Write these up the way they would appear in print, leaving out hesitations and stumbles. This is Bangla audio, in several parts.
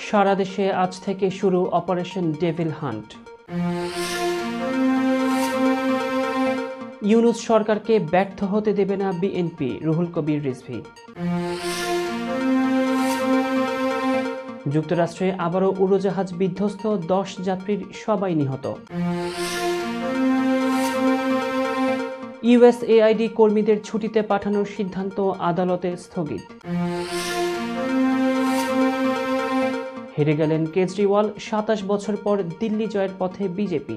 সারা দেশে আজ থেকে শুরু অপারেশন ডেভিল হান্ট। ইউনূস সরকারকে ব্যর্থ হতে দেবে না বিএনপি, রুহুল কবির রিজভী। যুক্তরাষ্ট্রে আবারও উড়োজাহাজ বিধ্বস্ত, 10 যাত্রীর সবাই নিহত। ইউএসএআইডি কর্মীদের ছুটিতে পাঠানোর সিদ্ধান্ত আদালতে স্থগিত। হেরে গেলেন কেজরিওয়াল, 27 বছর পর দিল্লি জয়ের পথে বিজেপি।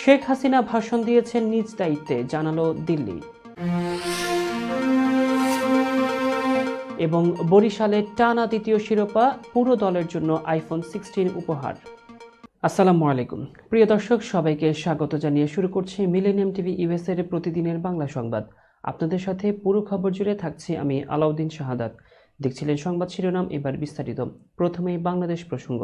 শেখ হাসিনা ভাষণ দিয়েছেন নিজ দায়িত্বে, জানালো দিল্লি। এবং বরিশালে টানা দ্বিতীয় শিরোপা, পুরো দলের জন্য আইফোন 16 উপহার। আসসালামু আলাইকুম প্রিয় দর্শক, সবাইকে স্বাগত জানিয়ে শুরু করছি মিলেনিয়াম টিভি ইউএস এর প্রতিদিনের বাংলা সংবাদ। আপনাদের সাথে পুরো খবর জুড়ে থাকছি আমি আলাউদ্দিন শাহাদাত। দেখছিলেন সংবাদ শিরোনাম, এবার বিস্তারিত। প্রথমেই বাংলাদেশ প্রসঙ্গ।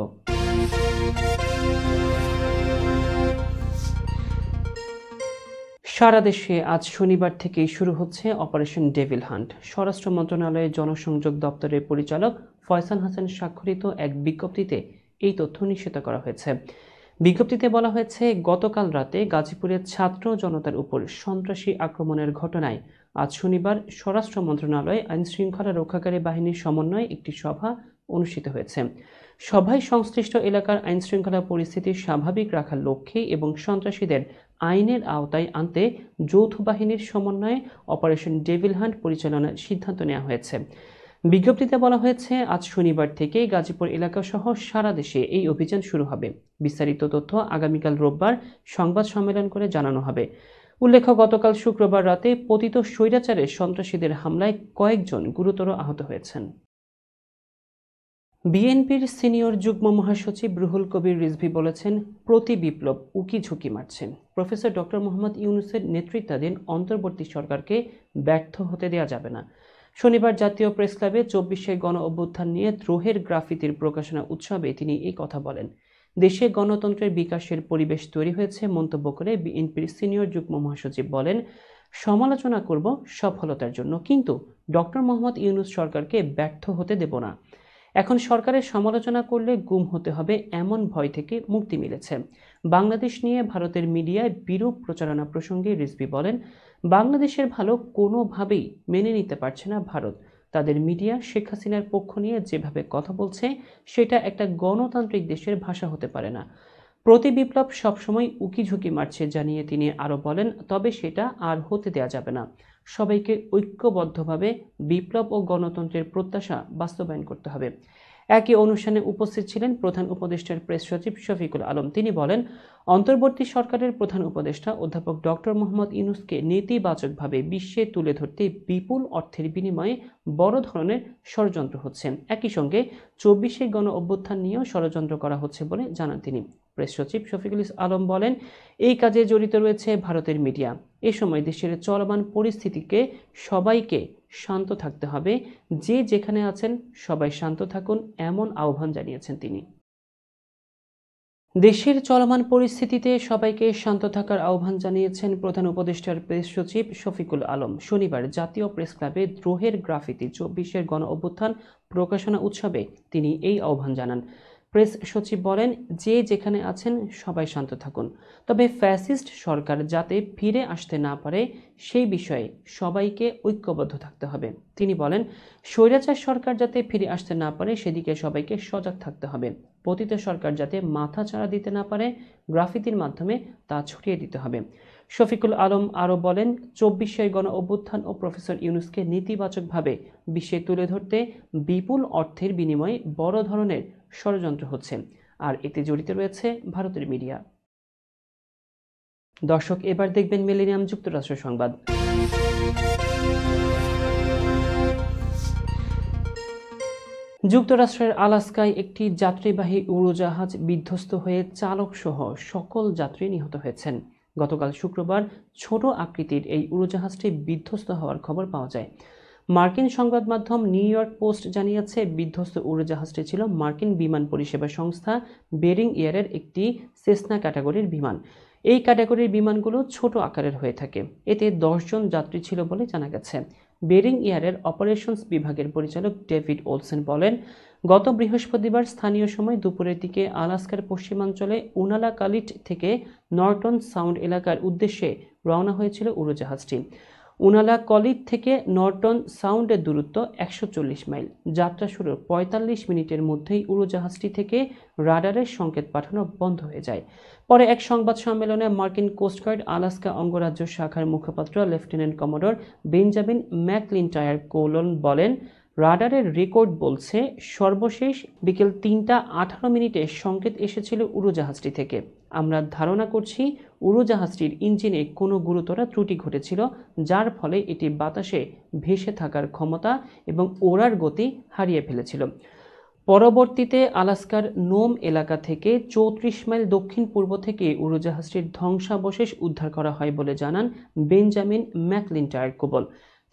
সারা দেশে আজ শনিবার থেকেই শুরু হচ্ছে অপারেশন ডেভিল হান্ট। স্বরাষ্ট্র মন্ত্রণালয়ের জনসংযোগ দপ্তরের পরিচালক ফয়সাল হাসান স্বাক্ষরিত এক বিজ্ঞপ্তিতে এই তথ্য নিশ্চিত করা হয়েছে। বিজ্ঞপ্তিতে বলা হয়েছে, গতকাল রাতে গাজীপুরের ছাত্র জনতার উপর সন্ত্রাসী আক্রমণের ঘটনায় আজ শনিবার স্বরাষ্ট্র মন্ত্রণালয় আইনশৃঙ্খলা রক্ষাকারী বাহিনীর সমন্বয়ে একটি সভা অনুষ্ঠিত হয়েছে। সভায় সংশ্লিষ্ট এলাকার আইনশৃঙ্খলা পরিস্থিতি স্বাভাবিক রাখার লক্ষ্যে এবং সন্ত্রাসীদের আইনের আওতায় আনতে যৌথ বাহিনীর সমন্বয়ে অপারেশন ডেভিল হান্ট পরিচালনার সিদ্ধান্ত নেওয়া হয়েছে। বিজ্ঞপ্তিতে বলা হয়েছে, আজ শনিবার থেকেই গাজীপুর এলাকা সহ সারা দেশে এই অভিযান শুরু হবে। বিস্তারিত তথ্য আগামীকাল রোববার সংবাদ সম্মেলন করে জানানো হবে। উল্লেখ্য, গতকাল শুক্রবার রাতে পতিত স্বৈরাচারের সন্ত্রাসীদের হামলায় কয়েকজন গুরুতর আহত হয়েছেন। বিএনপির সিনিয়র যুগ্ম মহাসচিব রুহুল কবির রিজভী বলেছেন, প্রতি বিপ্লব উকি ঝুঁকি মারছেন। প্রফেসর ডক্টর মোহাম্মদ ইউনূসের নেতৃত্বাধীন অন্তর্বর্তী সরকারকে ব্যর্থ হতে দেওয়া যাবে না। শনিবার জাতীয় প্রেস ক্লাবে 24 গণ অভ্যুত্থান নিয়ে দ্রোহের গ্রাফিতির প্রকাশনা উৎসবে তিনি এই কথা বলেন। দেশে গণতন্ত্রের বিকাশের পরিবেশ তৈরি হয়েছে মন্তব্য করে বিএনপির সিনিয়র যুগ্ম মহাসচিব বলেন, সমালোচনা করব সফলতার জন্য, কিন্তু ডক্টর মোহাম্মদ ইউনূস সরকারকে ব্যর্থ হতে দেব না। এখন সরকারের সমালোচনা করলে গুম হতে হবে, এমন ভয় থেকে মুক্তি মিলেছে। বাংলাদেশ নিয়ে ভারতের মিডিয়ায় বিরূপ প্রচারণা প্রসঙ্গে রিজভী বলেন, বাংলাদেশের ভালো কোনোভাবেই মেনে নিতে পারছে না ভারত। তাদের মিডিয়া শেখ হাসিনার পক্ষ নিয়ে যেভাবে কথা বলছে, সেটা একটা গণতান্ত্রিক দেশের ভাষা হতে পারে না। প্রতি বিপ্লব সবসময় উকি ঝুঁকি মারছে জানিয়ে তিনি আরও বলেন, তবে সেটা আর হতে দেওয়া যাবে না। সবাইকে ঐক্যবদ্ধভাবে বিপ্লব ও গণতন্ত্রের প্রত্যাশা বাস্তবায়ন করতে হবে। একই অনুষ্ঠানে উপস্থিত ছিলেন প্রধান উপদেষ্টার প্রেস সচিব শফিকুল আলম। তিনি বলেন, অন্তর্বর্তী সরকারের প্রধান উপদেষ্টা অধ্যাপক ডক্টর মোহাম্মদ ইউনূসকে নেতিবাচকভাবে বিশ্বে তুলে ধরতে বিপুল অর্থের বিনিময়ে বড় ধরনের ষড়যন্ত্র হচ্ছে। একই সঙ্গে 24 গণ অভ্যুত্থান নিয়েও ষড়যন্ত্র করা হচ্ছে বলে জানান তিনি। প্রেস সচিব শফিকুল আলম বলেন, এই কাজে জড়িত রয়েছে ভারতের মিডিয়া। এ সময় দেশের চলমান পরিস্থিতিকে সবাইকে শান্ত থাকতে হবে, যে যেখানে আছেন সবাই শান্ত থাকুন, এমন আহ্বান জানিয়েছেন তিনি। দেশের চলমান পরিস্থিতিতে সবাইকে শান্ত থাকার আহ্বান জানিয়েছেন প্রধান উপদেষ্টার প্রেস সচিব শফিকুল আলম। শনিবার জাতীয় প্রেস ক্লাবে দ্রোহের গ্রাফিতি 24 গণ অভ্যুত্থান প্রকাশনা উৎসবে তিনি এই আহ্বান জানান। প্রেস সচিব বলেন, যে যেখানে আছেন সবাই শান্ত থাকুন, তবে ফ্যাসিস্ট সরকার যাতে ফিরে আসতে না পারে সেই বিষয়ে সবাইকে ঐক্যবদ্ধ থাকতে হবে। তিনি বলেন, স্বৈরাচার সরকার যাতে ফিরে আসতে না পারে সেদিকে সবাইকে সজাগ থাকতে হবে। পতিত সরকার যাতে মাথা চাড়া দিতে না পারে, গ্রাফিতির মাধ্যমে তা ছড়িয়ে দিতে হবে। শফিকুল আলম আরও বলেন, 24 গণ অভ্যুত্থান ও প্রফেসর ইউনূসকে নেতিবাচকভাবে বিশ্বে তুলে ধরতে বিপুল অর্থের বিনিময়ে বড় ধরনের ষড়যন্ত্র হচ্ছে, আর এতে জড়িত রয়েছে ভারতের মিডিয়া। দর্শক, এবার দেখবেন মিলেনিয়াম যুক্তরাষ্ট্র সংবাদ। যুক্তরাষ্ট্রের আলাস্কায় একটি যাত্রীবাহী উড়োজাহাজ বিধ্বস্ত হয়ে চালক সহ সকল যাত্রী নিহত হয়েছেন। গতকাল শুক্রবার ছোট আকৃতির এই উড়োজাহাজটি বিধ্বস্ত হওয়ার খবর পাওয়া যায়। মার্কিন সংবাদ মাধ্যম নিউ ইয়র্ক পোস্ট জানিয়েছে, বিধ্বস্ত উড়োজাহাজটি ছিল মার্কিন বিমান পরিষেবা সংস্থা বেরিং এয়ারের একটি সেসনা ক্যাটাগরির বিমান। এই ক্যাটাগরির বিমানগুলো ছোট আকারের হয়ে থাকে। এতে 10 জন যাত্রী ছিল বলে জানা গেছে। বেরিং এয়ারের অপারেশনস বিভাগের পরিচালক ডেভিড ওলসেন বলেন, গত বৃহস্পতিবার স্থানীয় সময় দুপুরের দিকে আলাস্কার পশ্চিমাঞ্চলে উনালাকালিট থেকে নর্টন সাউন্ড এলাকার উদ্দেশ্যে রওনা হয়েছিল উড়োজাহাজটি। উনালাকালিট থেকে নর্টন সাউন্ডের দূরত্ব 140 মাইল। যাত্রা শুরুর 45 মিনিটের মধ্যেই উড়োজাহাজটি থেকে রাডারের সংকেত পাঠানো বন্ধ হয়ে যায়। পরে এক সংবাদ সম্মেলনে মার্কিন কোস্টগার্ড আলাস্কা অঙ্গরাজ্য শাখার মুখপাত্র লেফটেন্যান্ট কমোডর বেঞ্জামিন ম্যাকলিনটায়ার কোলন বলেন, রাডারের রেকর্ড বলছে সর্বশেষ বিকেল 3:18 সংকেত এসেছিল উড়োজাহাজটি থেকে। আমরা ধারণা করছি উড়োজাহাজটির ইঞ্জিনে কোনো গুরুতর ত্রুটি ঘটেছিল, যার ফলে এটি বাতাসে ভেসে থাকার ক্ষমতা এবং ওড়ার গতি হারিয়ে ফেলেছিল। পরবর্তীতে আলাস্কার নোম এলাকা থেকে 34 মাইল দক্ষিণ পূর্ব থেকে উড়োজাহাজটির ধ্বংসাবশেষ উদ্ধার করা হয় বলে জানান বেঞ্জামিন ম্যাকলিনটায়ার কোবল।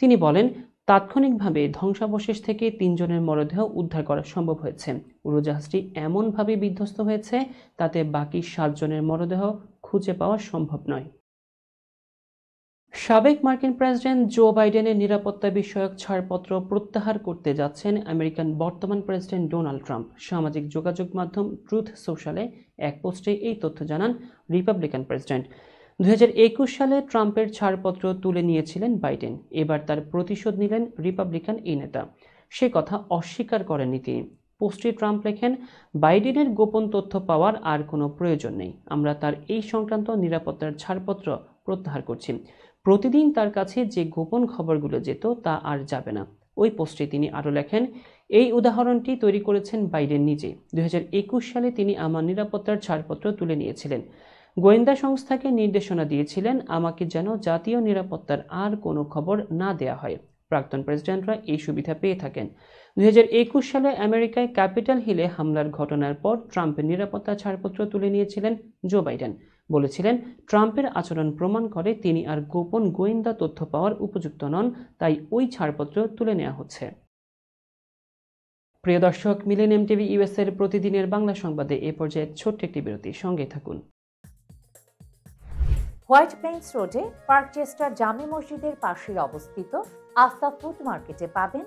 তিনি বলেন, তাৎক্ষণিকভাবে ধ্বংসাবশেষ থেকে 3 জনের মরদেহ উদ্ধার করা সম্ভব হয়েছে। উড়োজাহাজটি এমনভাবে বিধ্বস্ত হয়েছে তাতে বাকি 7 জনের মরদেহ খুঁজে পাওয়া সম্ভব নয়। সাবেক মার্কিন প্রেসিডেন্ট জো বাইডেনের নিরাপত্তা বিষয়ক ছাড়পত্র প্রত্যাহার করতে যাচ্ছেন আমেরিকান বর্তমান প্রেসিডেন্ট ডোনাল্ড ট্রাম্প। সামাজিক যোগাযোগ মাধ্যম ট্রুথ সোশ্যালে এক পোস্টে এই তথ্য জানান রিপাবলিকান প্রেসিডেন্ট। 2021 সালে ট্রাম্পের ছাড়পত্র তুলে নিয়েছিলেন বাইডেন। এবার তার প্রতিশোধ নিলেন রিপাবলিকান এই নেতা। সে কথা অস্বীকার করেননি তিনি। পোস্টে ট্রাম্প লেখেন, বাইডেনের গোপন তথ্য পাওয়ার আর কোনো প্রয়োজন নেই। আমরা তার এই সংক্রান্ত নিরাপত্তার ছাড়পত্র প্রত্যাহার করছি। প্রতিদিন তার কাছে যে গোপন খবরগুলো যেত তা আর যাবে না। ওই পোস্টে তিনি আরও লেখেন, এই উদাহরণটি তৈরি করেছেন বাইডেন নিজে। 2021 সালে তিনি আমার নিরাপত্তার ছাড়পত্র তুলে নিয়েছিলেন। গোয়েন্দা সংস্থাকে নির্দেশনা দিয়েছিলেন আমাকে যেন জাতীয় নিরাপত্তার আর কোনো খবর না দেয়া হয়। প্রাক্তন প্রেসিডেন্টরা এই সুবিধা পেয়ে থাকেন। 2021 সালে আমেরিকায় ক্যাপিটাল হিলে হামলার ঘটনার পর ট্রাম্পের নিরাপত্তা ছাড়পত্র তুলে নিয়েছিলেন জো বাইডেন। বলেছিলেন, ট্রাম্পের আচরণ প্রমাণ করে তিনি আর গোপন গোয়েন্দা তথ্য পাওয়ার উপযুক্ত নন, তাই ওই ছাড়পত্র তুলে নেওয়া হচ্ছে। প্রিয় দর্শক, মিলেনিয়াম টিভি ইউএস এর প্রতিদিনের বাংলা সংবাদে এ পর্যায়ে ছোট্ট একটি বিরতি, সঙ্গে থাকুন। হোয়াইট প্লেন্স রোডে পার্কচেস্টার জামে মসজিদের পাশে অবস্থিত আফতাব ফুড মার্কেটে পাবেন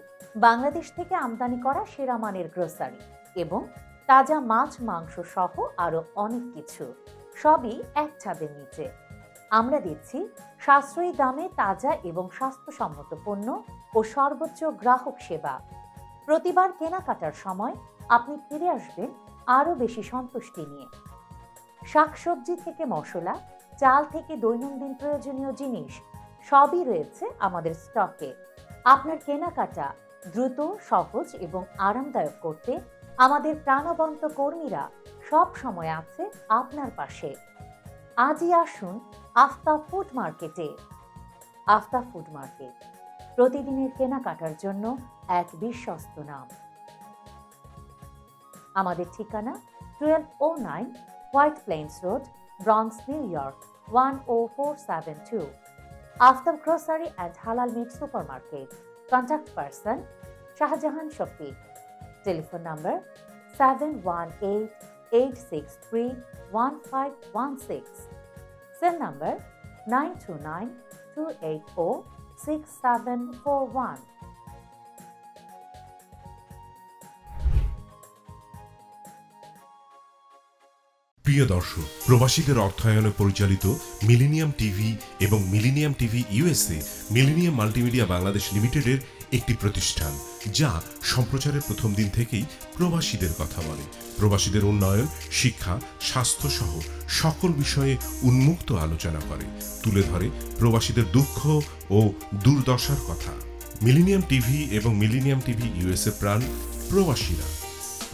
বাংলাদেশ থেকে আমদানি করা সেরা মানের গ্রোসারি এবং তাজা মাছ মাংস সহ আরো অনেক কিছু, সবই এক ছাদের নিচে। আমরা দিচ্ছি সাশ্রয়ী দামে তাজা এবং স্বাস্থ্যসম্মত পণ্য ও সর্বোচ্চ গ্রাহক সেবা। প্রতিবার কেনাকাটার সময় আপনি ফিরে আসবেন আরো বেশি সন্তুষ্টি নিয়ে। শাকসবজি থেকে মশলা, চাল থেকে দৈনন্দিন প্রয়োজনীয় জিনিস সবই রয়েছে আমাদের স্টকে। আপনার কেনাকাটা দ্রুত, সহজ এবং আরামদায়ক করতে আমাদের প্রাণবন্ত কর্মীরা সব সময় আছে আপনার পাশে। আজই আসুন আফতাব ফুড মার্কেটে। আফতাব ফুড মার্কেট, প্রতিদিনের কেনাকাটার জন্য এক বিশ্বস্ত নাম। আমাদের ঠিকানা 1209 White Plains Road, Bronx, New York 10472। Aftab grocery and halal meat supermarket. Contact person Shahjahan Shafiq. Telephone number 7188631516। Cell number 9292806741। প্রিয় দর্শক, প্রবাসীদের অর্থায়নে পরিচালিত মিলেনিয়াম টিভি এবং Millennium TV USA Millennium multimedia Bangladesh লিমিটেডের একটি প্রতিষ্ঠান, যা সম্প্রচারের প্রথম দিন থেকেই প্রবাসীদের কথা বলে। প্রবাসীদের উন্নয়ন, শিক্ষা, স্বাস্থ্য সহ সকল বিষয়ে উন্মুক্ত আলোচনা করে, তুলে ধরে প্রবাসীদের দুঃখ ও দুর্দশার কথা। মিলেনিয়াম টিভি এবং মিলেনিয়াম টিভি ইউএসএ প্রাণ প্রবাসীরা।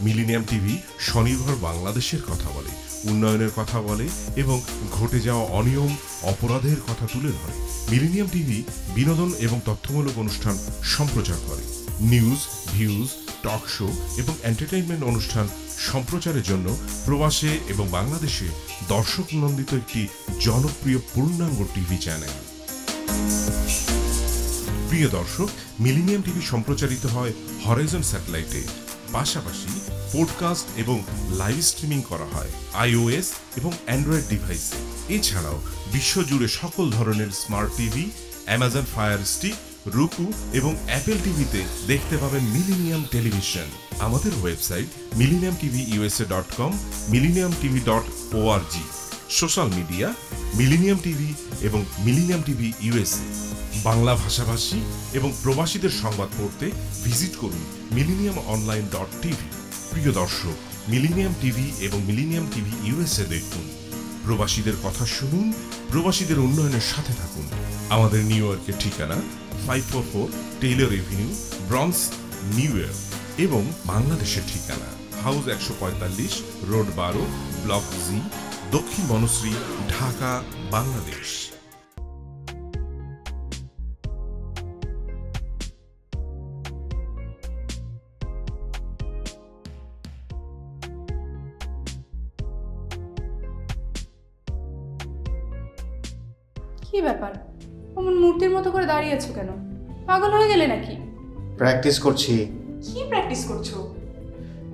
মিলেনিয়াম টিভি স্বনির্ভর বাংলাদেশের কথা বলে, উন্নয়নের কথা বলে এবং ঘটে যাওয়া অনিয়ম, অপরাধের কথা তুলে ধরে। মিলেনিয়াম টিভি বিনোদন এবং তথ্যমূলক অনুষ্ঠান সম্প্রচার করে। নিউজ, ভিউজ, টক শো এবং এন্টারটেইনমেন্ট অনুষ্ঠান সম্প্রচারের জন্য প্রবাসে এবং বাংলাদেশে দর্শক নন্দিত একটি জনপ্রিয় পূর্ণাঙ্গ টিভি চ্যানেল। প্রিয় দর্শক, মিলেনিয়াম টিভি সম্প্রচারিত হয় হরাইজন স্যাটেলাইটে। পাশাপাশি পডকাস্ট এবং লাইভ স্ট্রিমিং করা হয় iOS এবং অ্যান্ড্রয়েড ডিভাইসে। এছাড়াও বিশ্বজুড়ে সকল ধরনের smart TV, Amazon fire stick, রুকু এবং অ্যাপেল টিভিতে দেখতে পাবেন মিলিনিয়াম টেলিভিশন। আমাদের website millenniumtvusa.com, millenniumtv.org। Social media millennium TV এবং মিলেনিয়াম টিভি ইউএসএ। বাংলা ভাষাভাষী এবং প্রবাসীদের সংবাদ পড়তে ভিজিট করুন millenniumonline.tv। প্রিয় দর্শক, মিলেনিয়াম টিভি এবং মিলেনিয়াম টিভি ইউএসএ দেখুন। প্রবাসীদের কথা শুনুন, প্রবাসীদের উন্নয়নের সাথে থাকুন। আমাদের নিউ ইয়র্কের ঠিকানা 544 Taylor Avenue, bronze, new York এবং বাংলাদেশের ঠিকানা হাউস 145, রোড 12, ব্লক জি, দক্ষিণ বনশ্রী, ঢাকা, বাংলাদেশ। কি ব্যাপার, অমন মূর্তির মতো করে দাঁড়িয়ে আছো কেন? পাগল হয়ে গেলে নাকি? প্র্যাকটিস করছি। কি প্র্যাকটিস করছো?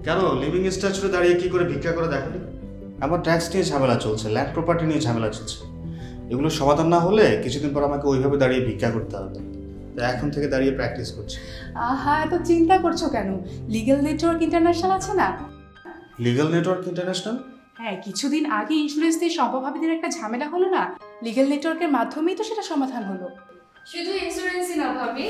কেন লিভিং স্ট্যাচুতে দাঁড়িয়ে কি করে ভিক্ষা করে দেখনি? আমার ট্যাক্স নিয়ে ঝামেলা চলছে, ল্যান্ড প্রপার্টি নিয়ে ঝামেলা চলছে। এগুলো সমাধান না হলে কিছুদিন পর আমাকে ওইভাবে দাঁড়িয়ে ভিক্ষা করতে হবে। তাই এখন থেকে দাঁড়িয়ে প্র্যাকটিস করছি। আহা, এত চিন্তা করছো কেন? লিগ্যাল নেটওয়ার্ক ইন্টারন্যাশনাল আছে না? Legal network international? হ্যাঁ, কিছুদিন আগে ইন্স্যুরেন্স দিয়ে সম্পভাবিদের একটা ঝামেলা হলো না? লিগ্যাল নেটওয়ার্কের মাধ্যমেই তো সেটা সমাধান হলো। শুধু ইন্স্যুরেন্সই না ভাবি,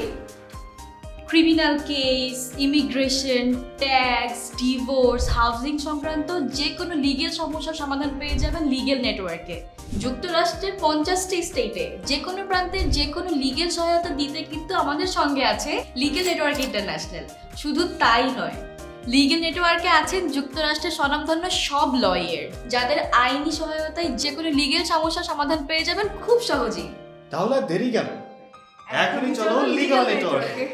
criminal case, immigration, tax, divorce, housing সংক্রান্ত যে কোনো লিগ্যাল সমস্যার সমাধান পেয়ে যাবেন লিগ্যাল নেটওয়ার্কে। যুক্তরাষ্ট্রের 50টি স্টেটে যে কোনো প্রান্তে যে কোনো লিগ্যাল সহায়তা দিতে কিন্তু আমাদের সঙ্গে আছে লিগ্যাল নেটওয়ার্ক ইন্টারন্যাশনাল। শুধু তাই নয়, লিগ্যাল নেটওয়ার্কে আছেন যুক্তরাষ্ট্রের স্বনামধন্য সব লয়ার, যাদের আইনি সহায়তায় যে কোনো লিগ্যাল সমস্যার সমাধান পেয়ে যাবেন খুব সহজেই। তাহলে দেরি কেন? এখনই চলো লিগ্যাল নেটওয়ার্কে।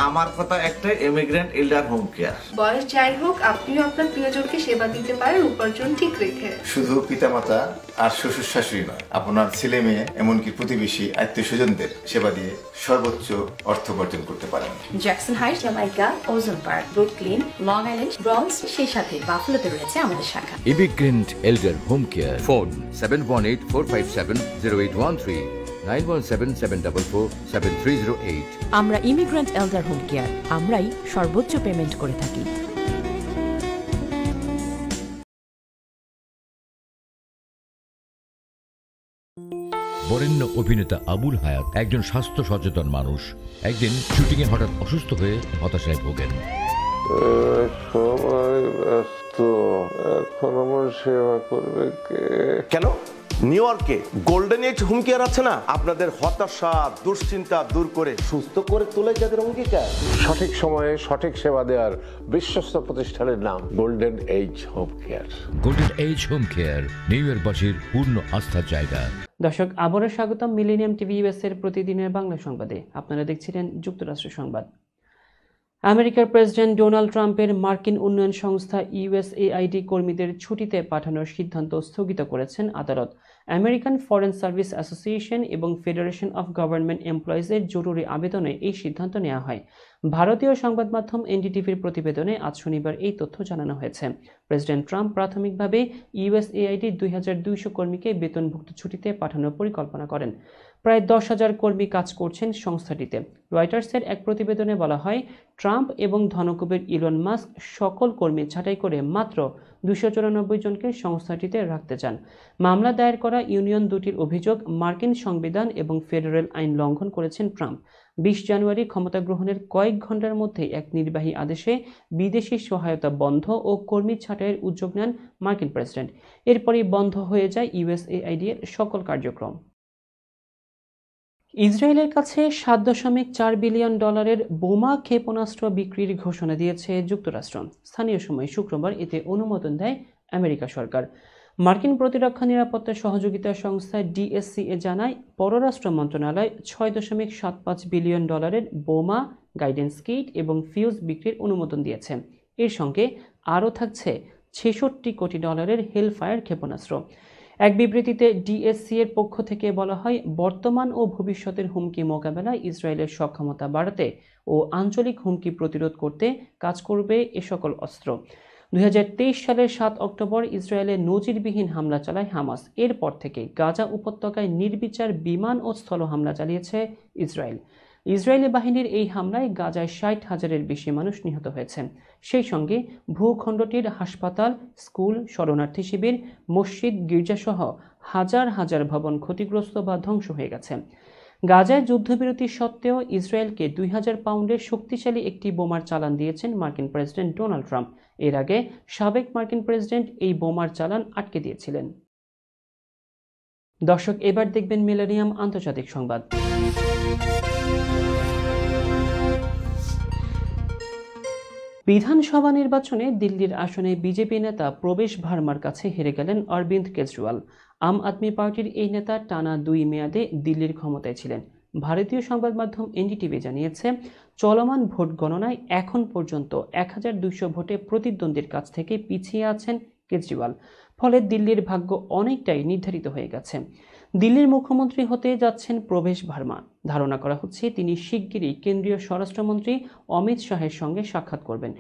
আমার কথা একটাই, ইমিগ্রেন্ট এল্ডার হোম কেয়ার। বয়স যাই হোক, আপনিও আপনার প্রিয়জনকে সেবা দিতে পারেন উপার্জন ঠিক রেখে। শুধু পিতামাতা আর শ্বশুর শাশুড়ি নয়, আপনার ছেলে মেয়ে এমনকি প্রতিবেশী আত্মীয় স্বজনদের সেবা দিয়ে সর্বোচ্চ অর্থ উপার্জন করতে পারেন। জ্যাকসন হাইট, জামাইকা, ওজন park, Brooklyn, long island, bronze, সেই সাথে বাফলোতে রয়েছে আমাদের শাখা। Immigrant এল্ডার home care. ফোন 7184570813, 9177447308। আমরা ইমিগ্রেন্ট এল্ডার হোম কেয়ার, আমরাই সর্বোচ্চ পেমেন্ট করে থাকি। বরেণ্য অভিনেতা আবুল হায়াত একজন স্বাস্থ্য সচেতন মানুষ। একদিন শুটিংয়ে হঠাৎ অসুস্থ হয়ে হতাশায় ভোগেন। সবাই ব্যস্ত, এখন আমার সেবা করবে কে? কেন? নিউ ইয়র্কে গোল্ডেন এজ হোম কেয়ার আছে না, আপনাদের হতাশা দুশ্চিন্তা দূর করে সুস্থ করে তোলে যাদের অঙ্গীকার। সঠিক সময়ে সঠিক সেবা দেওয়ার বিশ্বস্ত প্রতিষ্ঠানের নাম Golden Age Home Care. Golden Age Home Care New ইয়র্কবাসীর পূর্ণ আস্থার জায়গা। দর্শক, আবারও স্বাগতম মিলেনিয়াম টিভি ইউএস এর প্রতিদিনের বাংলা সংবাদে। আপনারা দেখছিলেন যুক্তরাষ্ট্র সংবাদ। আমেরিকার প্রেসিডেন্ট ডোনাল্ড ট্রাম্পের মার্কিন উন্নয়ন সংস্থা ইউএসএআইডি কর্মীদের ছুটিতে পাঠানোর সিদ্ধান্ত স্থগিত করেছেন আদালত। আমেরিকান ফরেন সার্ভিস অ্যাসোসিয়েশন এবং ফেডারেশন অফ গভর্নমেন্ট এমপ্লয়িজের জরুরি আবেদনে এই সিদ্ধান্ত নেওয়া হয়। ভারতীয় সংবাদ মাধ্যম এনডিটিভির প্রতিবেদনে আজ শনিবার এই তথ্য জানানো হয়েছে। প্রেসিডেন্ট ট্রাম্প প্রাথমিকভাবে ইউএসএআইডির 2200 কর্মীকে বেতনভুক্ত ছুটিতে পাঠানোর পরিকল্পনা করেন। প্রায় 10,000 কর্মী কাজ করছেন সংস্থাটিতে। রয়টার্সের এক প্রতিবেদনে বলা হয়, ট্রাম্প এবং ধনকুবের ইলন মাস্ক সকল কর্মী ছাঁটাই করে মাত্র 294 জনকে সংস্থাটিতে রাখতে চান। মামলা দায়ের করা ইউনিয়ন দুটির অভিযোগ, মার্কিন সংবিধান এবং ফেডারেল আইন লঙ্ঘন করেছেন ট্রাম্প। 20 জানুয়ারি ক্ষমতা গ্রহণের কয়েক ঘন্টার মধ্যে এক নির্বাহী আদেশে বিদেশি সহায়তা বন্ধ ও কর্মী ছাঁটাইয়ের উদ্যোগ নেন মার্কিন প্রেসিডেন্ট। এরপরই বন্ধ হয়ে যায় ইউএসএআইডি এর সকল কার্যক্রম। ইসরায়েলের কাছে $7.4 বিলিয়ন বোমা ক্ষেপণাস্ত্র বিক্রির ঘোষণা দিয়েছে যুক্তরাষ্ট্র। স্থানীয় সময় শুক্রবার এতে অনুমোদন দেয় আমেরিকা সরকার। মার্কিন প্রতিরক্ষা নিরাপত্তা সহযোগিতা সংস্থা ডিএসসিএ জানায়, পররাষ্ট্র মন্ত্রণালয় $6.75 বিলিয়ন বোমা, গাইডেন্স কিট এবং ফিউজ বিক্রির অনুমোদন দিয়েছে। এর সঙ্গে আরও থাকছে $66 কোটি হেলফায়ার ক্ষেপণাস্ত্র। এক বিবৃতিতে ডিএসসি এর পক্ষ থেকে বলা হয়, বর্তমান ও ভবিষ্যতের হুমকি মোকাবেলায় ইসরায়েলের সক্ষমতা বাড়াতে ও আঞ্চলিক হুমকি প্রতিরোধ করতে কাজ করবে এ সকল অস্ত্র। 2023 সালের 7 অক্টোবর ইসরায়েলে নজিরবিহীন হামলা চালায় হামাস। এরপর থেকে গাজা উপত্যকায় নির্বিচার বিমান ও স্থল হামলা চালিয়েছে ইসরায়েল। ইসরায়েলি বাহিনীর এই হামলায় গাজায় 60,000-এর বেশি মানুষ নিহত হয়েছে। সেই সঙ্গে ভূখণ্ডটির হাসপাতাল, স্কুল, শরণার্থী শিবির, মসজিদ, গির্জাসহ হাজার হাজার ভবন ক্ষতিগ্রস্ত বা ধ্বংস হয়ে গেছে। গাজায় যুদ্ধবিরতি সত্ত্বেও ইসরায়েলকে 2000 পাউন্ডের শক্তিশালী একটি বোমার চালান দিয়েছেন মার্কিন প্রেসিডেন্ট ডোনাল্ড ট্রাম্প। এর আগে সাবেক মার্কিন প্রেসিডেন্ট এই বোমার চালান আটকে দিয়েছিলেন। দর্শক, এবার দেখবেন মিলেনিয়াম আন্তর্জাতিক সংবাদ। বিধানসভা নির্বাচনে দিল্লির আসনে বিজেপি নেতা প্রবেশ ভার্মার কাছে হেরে গেলেন অরবিন্দ কেজরিওয়াল। আম আদমি পার্টির এই নেতা টানা 2 মেয়াদে দিল্লির ক্ষমতায় ছিলেন। ভারতীয় সংবাদ মাধ্যম এনডিটিভি জানিয়েছে, চলমান ভোট গণনায় এখন পর্যন্ত 1200 ভোটে প্রতিদ্বন্দ্বীর কাছ থেকে পিছিয়ে আছেন কেজরিওয়াল। ফলে দিল্লির ভাগ্য অনেকটাই নির্ধারিত হয়ে গেছে। দিল্লির মুখ্যমন্ত্রী হতে যাচ্ছেন প্রবেশ ভার্মা। ধারণা করা হচ্ছে তিনি শিগগিরই কেন্দ্রীয় স্বরাষ্ট্রমন্ত্রী অমিত শাহের সঙ্গে সাক্ষাৎ করবেন।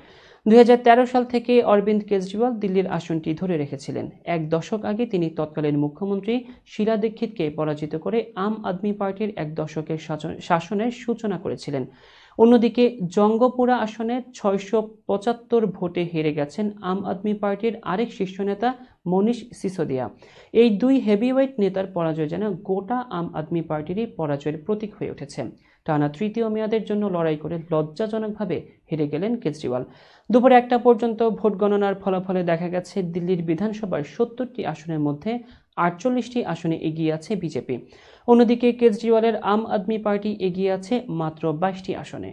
2013 সাল থেকে অরবিন্দ কেজরিওয়াল দিল্লির আসনটি ধরে রেখেছিলেন। 1 দশক আগে তিনি তৎকালীন মুখ্যমন্ত্রী শীলা দীক্ষিতকে পরাজিত করে আম আদমি পার্টির 1 দশকের শাসনের সূচনা করেছিলেন। অন্যদিকে জঙ্গপুরা আসনে 675 ভোটে হেরে গেছেন আম আদমি পার্টির আরেক শীর্ষ নেতা মনীষ সিসোদিয়া। এই 2 হেভিওয়েট নেতার পরাজয় যেন গোটা আম আদমি পার্টিরই পরাজয়ের প্রতীক হয়ে উঠেছে। টানা 3য় মেয়াদের জন্য লড়াই করে লজ্জাজনকভাবে হেরে গেলেন কেজরিওয়াল। দুপুর 1টা পর্যন্ত ভোট গণনার ফলাফলে দেখা গেছে দিল্লির বিধানসভার 70টি আসনের মধ্যে 48টি আসনে এগিয়ে আছে বিজেপি। অন্যদিকে কেজরিওয়ালের আম আদমি পার্টি এগিয়ে আছে মাত্র 22টি আসনে।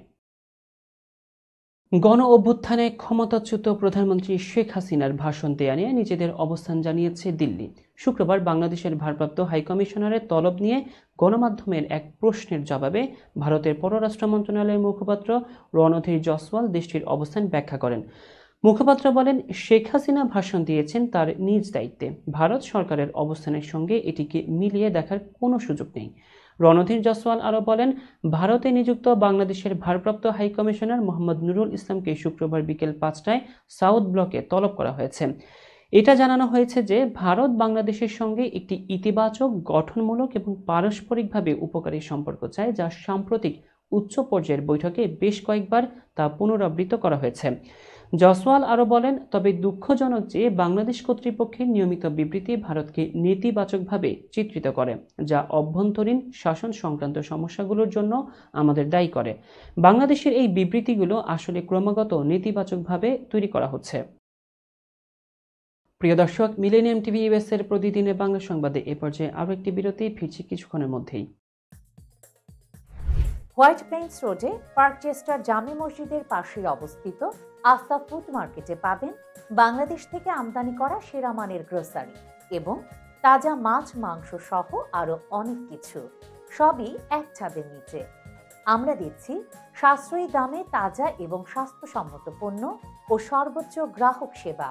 গণ অভ্যুত্থানে ক্ষমতাচ্যুত প্রধানমন্ত্রী শেখ হাসিনার ভাষণ দেয়া নিয়ে নিজেদের অবস্থান জানিয়েছে দিল্লি। শুক্রবার বাংলাদেশের ভারপ্রাপ্ত হাইকমিশনারের তলব নিয়ে গণমাধ্যমের এক প্রশ্নের জবাবে ভারতের পররাষ্ট্র মন্ত্রণালয়ের মুখপাত্র রণধীর জয়সওয়াল দেশটির অবস্থান ব্যাখ্যা করেন। মুখপাত্র বলেন, শেখ হাসিনা ভাষণ দিয়েছেন তার নিজ দায়িত্বে। ভারত সরকারের অবস্থানের সঙ্গে এটিকে মিলিয়ে দেখার কোনো সুযোগ নেই। রণধীর জয়সওয়াল আরও বলেন, ভারতে নিযুক্ত বাংলাদেশের ভারপ্রাপ্ত হাইকমিশনার মোহাম্মদ নুরুল ইসলামকে শুক্রবার বিকেল 5টায় সাউথ ব্লকে তলব করা হয়েছে। এটা জানানো হয়েছে যে ভারত বাংলাদেশের সঙ্গে একটি ইতিবাচক, গঠনমূলক এবং পারস্পরিকভাবে উপকারী সম্পর্ক চায়, যা সাম্প্রতিক উচ্চ পর্যায়ের বৈঠকে বেশ কয়েকবার তা পুনরাবৃত্ত করা হয়েছে। জয়সওয়াল আরও বলেন, তবে দুঃখজনক যে বাংলাদেশ কর্তৃপক্ষের নিয়মিত বিবৃতি ভারতকে নেতিবাচকভাবে চিত্রিত করে, যা অভ্যন্তরীণ শাসন সংক্রান্ত সমস্যাগুলোর জন্য আমাদের দায়ী করে। বাংলাদেশের এই বিবৃতিগুলো আসলে ক্রমাগত নেতিবাচকভাবে তৈরি করা হচ্ছে। প্রিয় দর্শক, মিলেনিয়াম টিভি ইউএস এর প্রতিদিনের বাংলা সংবাদে এ পর্যায়ে আরও একটি বিরতি, ফিরছি কিছুক্ষণের মধ্যেই। হোয়াইট প্লেন্স রোডে পার্কচেস্টার জামে মসজিদের পাশে অবস্থিত আফতাব ফুড মার্কেটে পাবেন বাংলাদেশ থেকে আমদানি করা সেরা মানের গ্রোসারি এবং তাজা মাছ, মাংস সহ আরো অনেক কিছু, সবই এক ছাদের নিচে। আমরা দিচ্ছি সাশ্রয়ী দামে তাজা এবং স্বাস্থ্যসম্মত পণ্য ও সর্বোচ্চ গ্রাহক সেবা।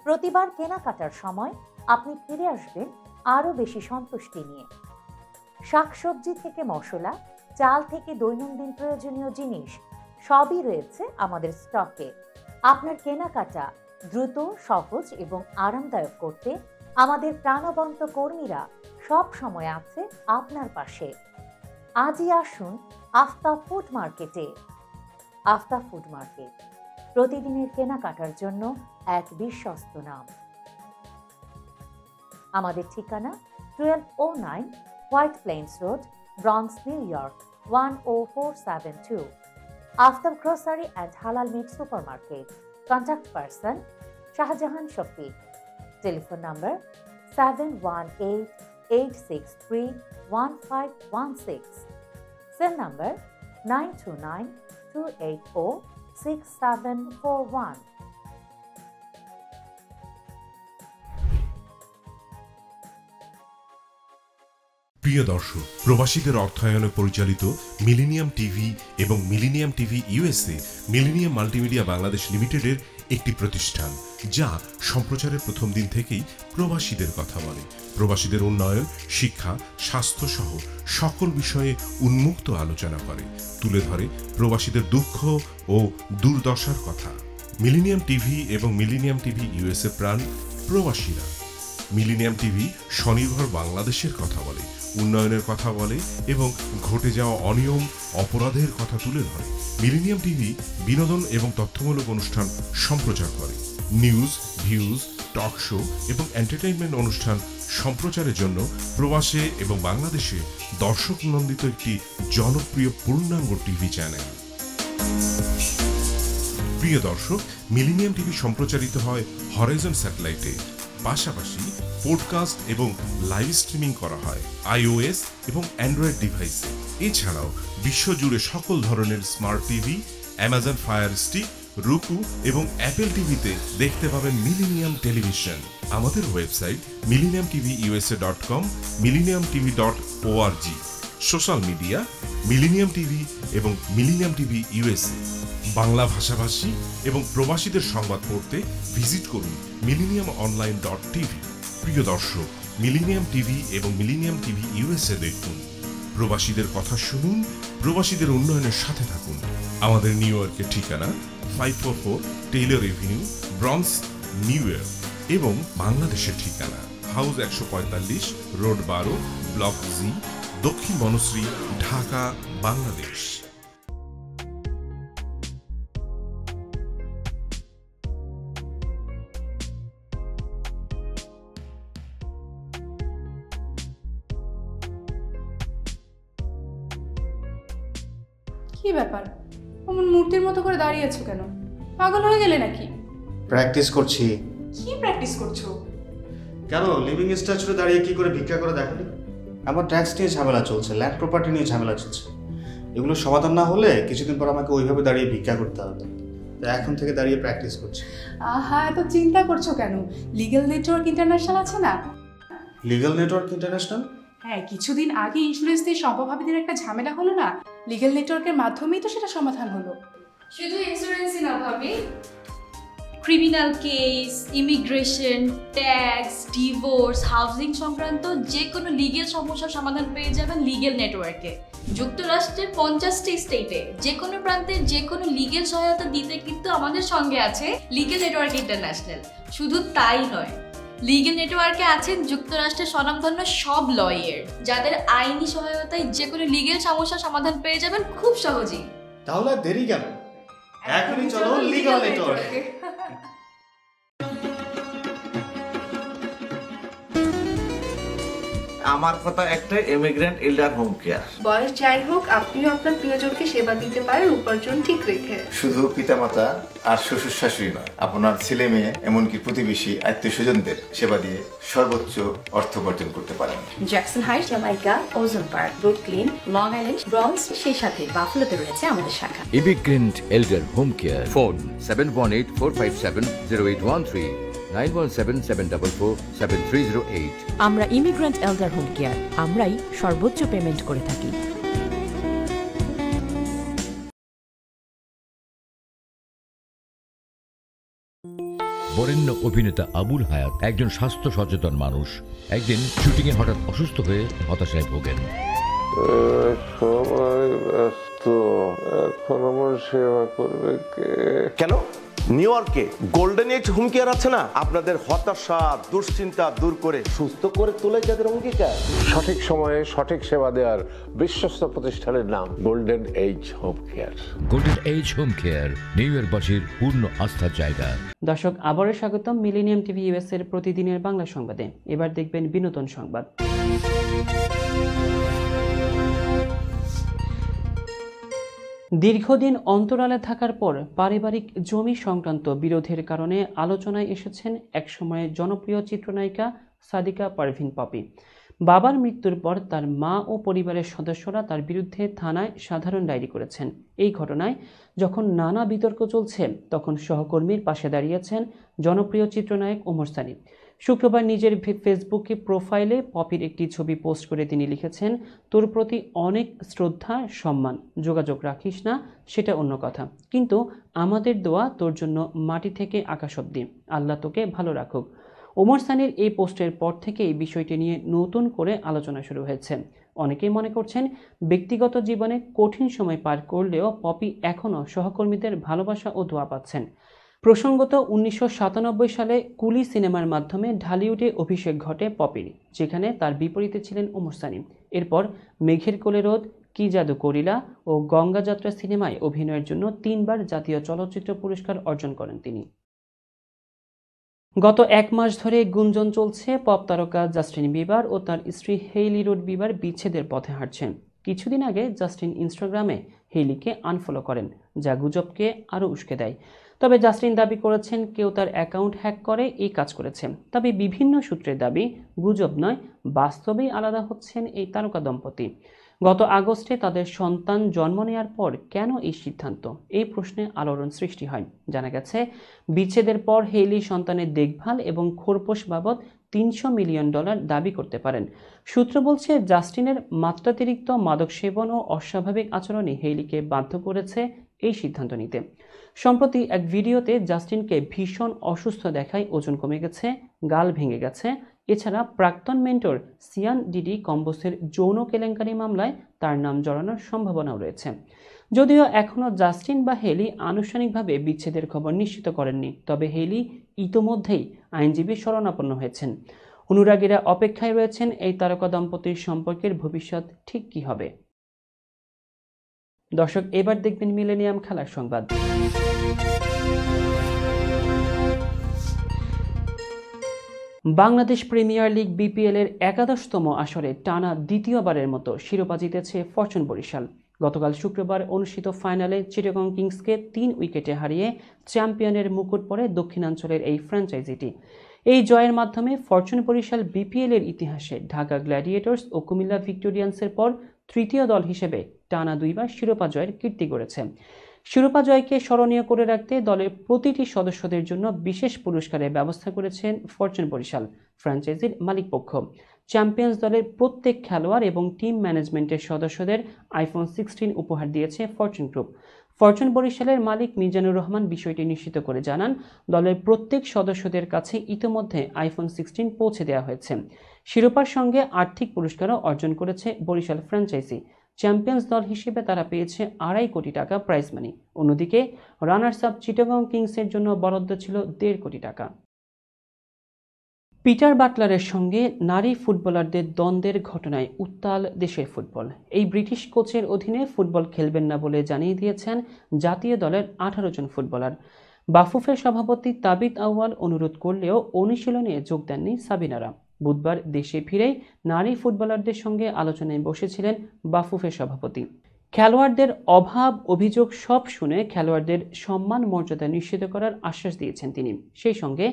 প্রতিবার কেনাকাটার সময় আপনি ফিরে আসবেন আরো বেশি সন্তুষ্টি নিয়ে। শাকসবজি থেকে মশলা, চাল থেকে দৈনন্দিন প্রয়োজনীয় জিনিস সবই রয়েছে আমাদের স্টকে। আপনার কেনাকাটা দ্রুত, সহজ এবং আরামদায়ক করতে আমাদের প্রাণবন্ত কর্মীরা সব সময় আছে আপনার পাশে। আজই আসুন আফতাব ফুড মার্কেটে। আফতাব ফুড মার্কেট, প্রতিদিনের কেনাকাটার জন্য এক বিশ্বস্ত নাম। আমাদের ঠিকানা 1209 White Plains road, bronze, new York 10472। Aftab Grocery and Halal Meat Supermarket. Contact person Shahjahan Shafiq. Telephone number 718-863-1516. Cell number 929-280-6741. প্রিয় দর্শক, প্রবাসীদের অর্থায়নে পরিচালিত মিলেনিয়াম টিভি এবং Millennium TV USA Millennium multimedia Bangladesh লিমিটেডের একটি প্রতিষ্ঠান, যা সম্প্রচারের প্রথম দিন থেকেই প্রবাসীদের কথা বলে। প্রবাসীদের উন্নয়ন, শিক্ষা, স্বাস্থ্য সহ সকল বিষয়ে উন্মুক্ত আলোচনা করে, তুলে ধরে প্রবাসীদের দুঃখ ও দুর্দশার কথা। মিলিনিয়াম টিভি এবং মিলিনিয়াম টিভি ইউএসএ প্রাণ প্রবাসীরা। মিলিনিয়াম টিভি স্বনির্ভর বাংলাদেশের কথা বলে, উন্নয়নের কথা বলে এবং ঘটে যাওয়া অনিয়ম অপরাধের কথা তুলে ধরে। মিলিনিয়াম টিভি বিনোদন এবং তথ্যমূলক অনুষ্ঠান সম্প্রচার করে। নিউজ, ভিউজ, টক শো এবং এন্টারটেইনমেন্ট অনুষ্ঠান সম্প্রচারের জন্য প্রবাসে এবং বাংলাদেশে দর্শক নন্দিত একটি জনপ্রিয় পূর্ণাঙ্গ টিভি চ্যানেল। প্রিয় দর্শক, মিলিনিয়াম টিভি সম্প্রচারিত হয় হরাইজন স্যাটেলাইটে। পাশাপাশি পডকাস্ট এবং লাইভ স্ট্রিমিং করা হয় iOS এবং অ্যান্ড্রয়েড ডিভাইসে। এছাড়াও বিশ্বজুড়ে সকল ধরনের smart TV, Amazon fire stick, রুকু এবং অ্যাপেল টিভিতে দেখতে পাবেন মিলিনিয়াম টেলিভিশন। আমাদের website millenniumtvusa.com, millenniumtv.org। Social media millennium TV এবং মিলিনিয়াম টিভি ইউএসএ। বাংলা ভাষাভাষী এবং প্রবাসীদের সংবাদ পড়তে ভিজিট করুন millenniumonline.tv। প্রিয় দর্শক, মিলিনিয়াম টিভি এবং মিলিনিয়াম টিভি ইউএসএ দেখুন। প্রবাসীদের কথা শুনুন, প্রবাসীদের উন্নয়নের সাথে থাকুন। আমাদের নিউ ইয়র্কের ঠিকানা 544 Taylor Avenue, bronze, new York এবং বাংলাদেশের ঠিকানা হাউস 145, রোড 12, ব্লক জি, দক্ষিণ বনশ্রী, ঢাকা, বাংলাদেশ। কি ব্যাপার, অমন মূর্তির মতো করে দাঁড়িয়ে আছো কেন? পাগল হয়ে গেলে নাকি? প্র্যাকটিস করছি। কি প্র্যাকটিস করছো? কেন লিভিং স্ট্যাচুতে দাঁড়িয়ে কি করে ভিক্ষা করে দেখনি? আমার ট্যাক্স নিয়ে ঝামেলা চলছে, ল্যান্ড প্রপার্টি নিয়ে ঝামেলা চলছে। এগুলো সমাধান না হলে কিছুদিন পর আমাকে ওইভাবে দাঁড়িয়ে ভিক্ষা করতে হবে। তাই এখন থেকে দাঁড়িয়ে প্র্যাকটিস করছি। আহা, এত চিন্তা করছো কেন? লিগ্যাল নেটওয়ার্ক ইন্টারন্যাশনাল আছে না? Legal network international? হ্যাঁ, কিছুদিন আগে ইন্স্যুরেন্স দিয়ে সম্পভাবীদের একটা ঝামেলা হলো না? লিগ্যাল নেটওয়ার্কের মাধ্যমেই তো সেটা সমাধান হলো। শুধু ইন্স্যুরেন্সই না ভাবি, criminal case, immigration, tax, divorce, housing সংক্রান্ত যে কোনো লিগ্যাল সমস্যার সমাধান পেয়ে যাবেন লিগ্যাল নেটওয়ার্কে। যুক্তরাষ্ট্রের 50টি স্টেটে যে কোনো প্রান্তে যে কোনো লিগ্যাল সহায়তা দিতে কিন্তু আমাদের সঙ্গে আছে লিগ্যাল নেটওয়ার্ক ইন্টারন্যাশনাল। শুধু তাই নয়, লিগ্যাল নেটওয়ার্কে আছেন যুক্তরাষ্ট্রের স্বনামধন্য সব লয়ার, যাদের আইনি সহায়তায় যে কোনো লিগ্যাল সমস্যার সমাধান পেয়ে যাবেন খুব সহজেই। তাহলে দেরি কেন? এখনই চলো লিগ্যাল নেটওয়ার্কে। আমার কথা একটাই, ইমিগ্রেন্ট এল্ডার হোম কেয়ার। বয়স যাই হোক, আপনিও আপনার প্রিয়জনকে সেবা দিতে পারেন উপার্জন ঠিক রেখে। শুধু পিতামাতা আর শ্বশুর শাশুড়ি নয়, আপনার ছেলে মেয়ে এমনকি প্রতিবেশী আত্মীয় স্বজনদের সেবা দিয়ে সর্বোচ্চ অর্থ উপার্জন করতে পারেন। জ্যাকসন হাইটস, জামাইকা, ওজন park, Brooklyn, long island, bronze, সেই সাথে বাফলোতে রয়েছে আমাদের শাখা। Immigrant এল্ডার home care. ফোন 7184570813, 9177447308। আমরা ইমিগ্রেন্ট এল্ডার হোম কেয়ার, আমরাই সর্বোচ্চ পেমেন্ট করে থাকি। বরেণ্য অভিনেতা আবুল হায়াত একজন স্বাস্থ্য সচেতন মানুষ। একদিন শুটিংয়ে হঠাৎ অসুস্থ হয়ে হতাশায় ভোগেন। সবাই ব্যস্ত, এখন আমার সেবা করবে কে? কেন নিউ ইয়র্কে গোল্ডেন এইজ হোম কেয়ার আছে না? আপনাদের হতাশা দুশ্চিন্তা দূর করে সুস্থ করে তোলে যাদের অঙ্গীকার। সঠিক সময়ে সঠিক সেবা দেওয়ার বিশ্বস্ত প্রতিষ্ঠানের নাম Golden Age Home Care. Golden Age Home Care New ইয়র্কবাসীর পূর্ণ আস্থার জায়গা। দর্শক, আবারও স্বাগতম মিলেনিয়াম টিভি ইউএস এর প্রতিদিনের বাংলা সংবাদে। এবার দেখবেন বিনোদন সংবাদ। দীর্ঘদিন অন্তরালে থাকার পর পারিবারিক জমি সংক্রান্ত বিরোধের কারণে আলোচনায় এসেছেন একসময়ের জনপ্রিয় চিত্রনায়িকা সাদিকা পারভিন পপি। বাবার মৃত্যুর পর তার মা ও পরিবারের সদস্যরা তার বিরুদ্ধে থানায় সাধারণ ডায়েরি করেছেন। এই ঘটনায় যখন নানা বিতর্ক চলছে, তখন সহকর্মীর পাশে দাঁড়িয়েছেন জনপ্রিয় চিত্রনায়ক ওমর সানি। শুক্রবার নিজের ফেসবুকে প্রোফাইলে পপির একটি ছবি পোস্ট করে তিনি লিখেছেন, তোর প্রতি অনেক শ্রদ্ধা সম্মান, যোগাযোগ রাখিস না সেটা অন্য কথা, কিন্তু আমাদের দোয়া তোর জন্য মাটি থেকে আকাশ অবধি, আল্লাহ তোকে ভালো রাখুক। ওমর সানির এই পোস্টের পর থেকে এই বিষয়টি নিয়ে নতুন করে আলোচনা শুরু হয়েছে। অনেকেই মনে করছেন ব্যক্তিগত জীবনে কঠিন সময় পার করলেও পপি এখনও সহকর্মীদের ভালোবাসা ও দোয়া পাচ্ছেন। প্রসঙ্গত 1997 সালে কুলি সিনেমার মাধ্যমে ঢালিউডে অভিষেক ঘটে পপির, যেখানে তার বিপরীতে ছিলেন ওমর সানি। এরপর মেঘের কোলে রোদ, কি জাদু করিলা ও গঙ্গা যাত্রা সিনেমায় অভিনয়ের জন্য 3 বার জাতীয় চলচ্চিত্র পুরস্কার অর্জন করেন তিনি। গত 1 মাস ধরে গুঞ্জন চলছে পপ তারকা জাস্টিন বিবার ও তার স্ত্রী হেইলি রোড বিবার বিচ্ছেদের পথে হাঁটছেন। কিছুদিন আগে জাস্টিন ইনস্টাগ্রামে হেইলিকে আনফলো করেন, যা গুজবকে আরও উস্কে দেয়। তবে জাস্টিন দাবি করেছেন কেউ তার অ্যাকাউন্ট হ্যাক করে এই কাজ করেছে। তবে বিভিন্ন সূত্রের দাবি, গুজব নয়, বাস্তবেই আলাদা হচ্ছেন এই তারকা দম্পতি। গত আগস্টে তাদের সন্তান জন্ম নেওয়ার পর কেন এই সিদ্ধান্ত, এই প্রশ্নে আলোড়ন সৃষ্টি হয়। জানা গেছে, বিচ্ছেদের পর হেইলি সন্তানের দেখভাল এবং খোরপোশ বাবদ $300 মিলিয়ন দাবি করতে পারেন। সূত্র বলছে, জাস্টিনের মাত্রাতিরিক্ত মাদক সেবন ও অস্বাভাবিক আচরণই হেইলিকে বাধ্য করেছে এই সিদ্ধান্ত নিতে। সম্প্রতি এক ভিডিওতে জাস্টিনকে ভীষণ অসুস্থ দেখায়, ওজন কমে গেছে, গাল ভেঙে গেছে। এছাড়া প্রাক্তন মেন্টর সিয়ান ডিডি কম্বোসের যৌন কেলেঙ্কারি মামলায় তার নাম জড়ানোর সম্ভাবনাও রয়েছে। যদিও এখনও জাস্টিন বা হেইলি আনুষ্ঠানিকভাবে বিচ্ছেদের খবর নিশ্চিত করেননি, তবে হেইলি ইতোমধ্যেই আইনজীবীর শরণাপন্ন হয়েছেন। অনুরাগীরা অপেক্ষায় রয়েছেন এই তারকা দম্পতির সম্পর্কের ভবিষ্যৎ ঠিক কী হবে। দর্শক, এবার দেখবেন মিলেনিয়াম খেলার সংবাদ। বাংলাদেশ প্রিমিয়ার লিগ বিপিএল এর 11তম আসরে টানা দ্বিতীয়বারের মতো শিরোপা জিতেছে ফরচুন বরিশাল। গতকাল শুক্রবার অনুষ্ঠিত ফাইনালে চিটাগং কিংসকে 3 উইকেটে হারিয়ে চ্যাম্পিয়নের মুকুট পড়ে দক্ষিণাঞ্চলের এই ফ্র্যাঞ্চাইজিটি। এই জয়ের মাধ্যমে ফরচুন বরিশাল বিপিএল এর ইতিহাসে ঢাকা গ্ল্যাডিয়েটর্স ও কুমিল্লা ভিক্টোরিয়ান্সের পর তৃতীয় দল হিসেবে টানা 2 বার শিরোপা জয়ের কীর্তি গড়েছে। শিরোপা জয়কে স্মরণীয় করে রাখতে দলের প্রতিটি সদস্যদের জন্য বিশেষ পুরস্কারের ব্যবস্থা করেছেন ফরচুন বরিশাল ফ্র্যাঞ্চাইজির মালিকপক্ষ। চ্যাম্পিয়ন্স দলের প্রত্যেক খেলোয়াড় এবং টিম ম্যানেজমেন্টের সদস্যদের iPhone 16 উপহার দিয়েছে ফরচুন গ্রুপ। ফরচুন বরিশালের মালিক মিজানুর রহমান বিষয়টি নিশ্চিত করে জানান, দলের প্রত্যেক সদস্যদের কাছে ইতিমধ্যে iPhone 16 পৌঁছে দেওয়া হয়েছে। শিরোপার সঙ্গে আর্থিক পুরস্কারও অর্জন করেছে বরিশাল ফ্র্যাঞ্চাইজি। চ্যাম্পিয়ন্স দল হিসেবে তারা পেয়েছে $2.5 কোটি প্রাইজ মানি। অন্যদিকে রানার্স আপ চিটাগং কিংসের জন্য বরাদ্দ ছিল $1.5 কোটি। পিটার বাটলারের সঙ্গে নারী ফুটবলারদের দ্বন্দ্বের ঘটনায় উত্তাল দেশের ফুটবল। এই ব্রিটিশ কোচের অধীনে ফুটবল খেলবেন না বলে জানিয়ে দিয়েছেন জাতীয় দলের 18 জন ফুটবলার। বাফুফের সভাপতি তাবিত আউয়াল অনুরোধ করলেও অনুশীলনে যোগ দেননি সাবিনারা। বুধবার দেশে ফিরেই নারী ফুটবলারদের সঙ্গে আলোচনায় বসেছিলেন বাফুফের সভাপতি। খেলোয়াড়দের অভাব অভিযোগ সব শুনে খেলোয়াড়দের সম্মান মর্যাদা নিশ্চিত করার আশ্বাস দিয়েছেন তিনি। সেই সঙ্গে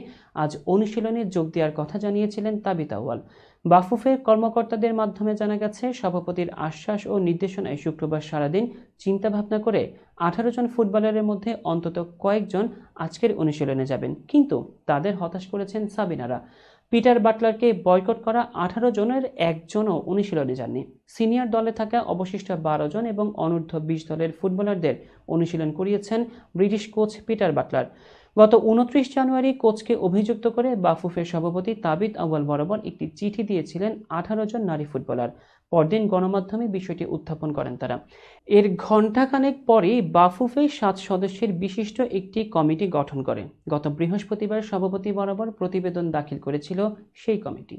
আজ অনুশীলনে যোগ দেওয়ার কথা জানিয়েছিলেন তাবিত আউয়াল। বাফুফের কর্মকর্তাদের মাধ্যমে জানা গেছে, সভাপতির আশ্বাস ও নির্দেশনায় শুক্রবার সারাদিন চিন্তাভাবনা করে 18 জন ফুটবলারের মধ্যে অন্তত কয়েকজন আজকের অনুশীলনে যাবেন, কিন্তু তাদের হতাশ করেছেন সাবিনারা। পিটার বাটলারকে বয়কট করা 18 জনের একজনও অনুশীলনে যাননি। সিনিয়র দলে থাকা অবশিষ্ট 12 জন এবং অনূর্ধ্ব 20 দলের ফুটবলারদের অনুশীলন করিয়েছেন ব্রিটিশ কোচ পিটার বাটলার। গত 29 জানুয়ারি কোচকে অভিযুক্ত করে বাফুফের সভাপতি তাবিত আউয়াল বরাবর একটি চিঠি দিয়েছিলেন 18 জন নারী ফুটবলার। পরদিন গণমাধ্যমে বিষয়টি উত্থাপন করেন তারা। এর ঘণ্টাখানেক পরেই বাফুফে 7 সদস্যের বিশিষ্ট একটি কমিটি গঠন করে। গত বৃহস্পতিবার সভাপতি বরাবর প্রতিবেদন দাখিল করেছিল সেই কমিটি।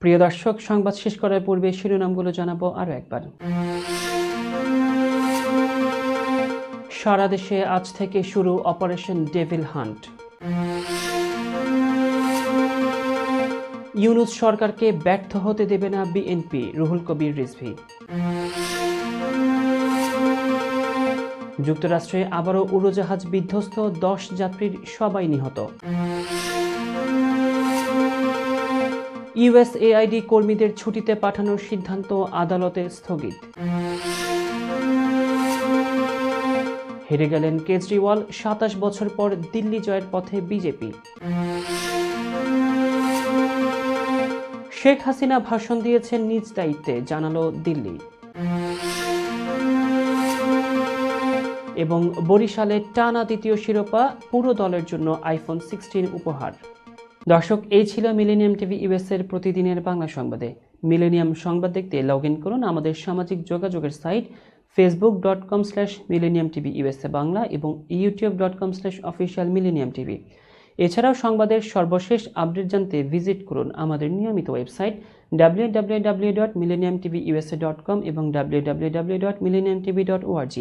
প্রিয় দর্শক, সংবাদ শেষ করার পূর্বে শিরোনামগুলো জানাবো আরও একবার। সারা দেশে আজ থেকে শুরু অপারেশন ডেভিল হান্ট। ইউনূস সরকারকে ব্যর্থ হতে দেবে না বিএনপি, রুহুল কবির রিজভী। যুক্তরাষ্ট্রে আবারও উড়োজাহাজ বিধ্বস্ত, 10 যাত্রীর সবাই নিহত। ইউএসএআইডি কর্মীদের ছুটিতে পাঠানোর সিদ্ধান্ত আদালতে স্থগিত। হেরে গেলেন কেজরিওয়াল, 27 বছর পর দিল্লি জয়ের পথে বিজেপি। শেখ হাসিনা ভাষণ দিয়েছেন নিজ দায়িত্বে, জানালো দিল্লি। এবং বরিশালে টানা দ্বিতীয় শিরোপা, পুরো দলের জন্য iPhone 16 উপহার। দর্শক, এই ছিল মিলেনিয়াম টিভি ইউএস এর প্রতিদিনের বাংলা সংবাদে। মিলেনিয়াম সংবাদ দেখতে লগ ইন করুন আমাদের সামাজিক যোগাযোগের সাইট facebook.com/millenniumtv_USA বাংলা এবং youtube.com/officialmillenniumtv। এছাড়াও সংবাদের সর্বশেষ আপডেট জানতে ভিজিট করুন আমাদের নিয়মিত ওয়েবসাইট www.millenniumtvusa.com এবং www.millenniumtv.org।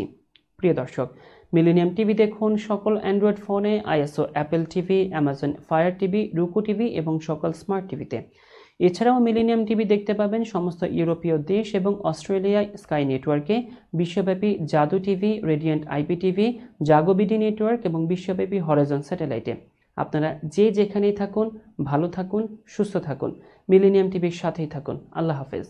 প্রিয় দর্শক, মিলেনিয়াম টিভি দেখুন সকল অ্যান্ড্রয়েড ফোনে, ISO Apple TV, Amazon fire TV, রুকু টিভি এবং সকল স্মার্ট টিভিতে। এছাড়াও মিলেনিয়াম টিভি দেখতে পাবেন সমস্ত ইউরোপীয় দেশ এবং অস্ট্রেলিয়ায় স্কাই নেটওয়ার্কে, বিশ্বব্যাপী জাদু TV, radiant IP TV, JagoBD network এবং বিশ্বব্যাপী হরাইজন স্যাটেলাইটে। আপনারা যে যেখানেই থাকুন, ভালো থাকুন, সুস্থ থাকুন, মিলেনিয়াম টিভির সাথেই থাকুন। আল্লাহ হাফেজ।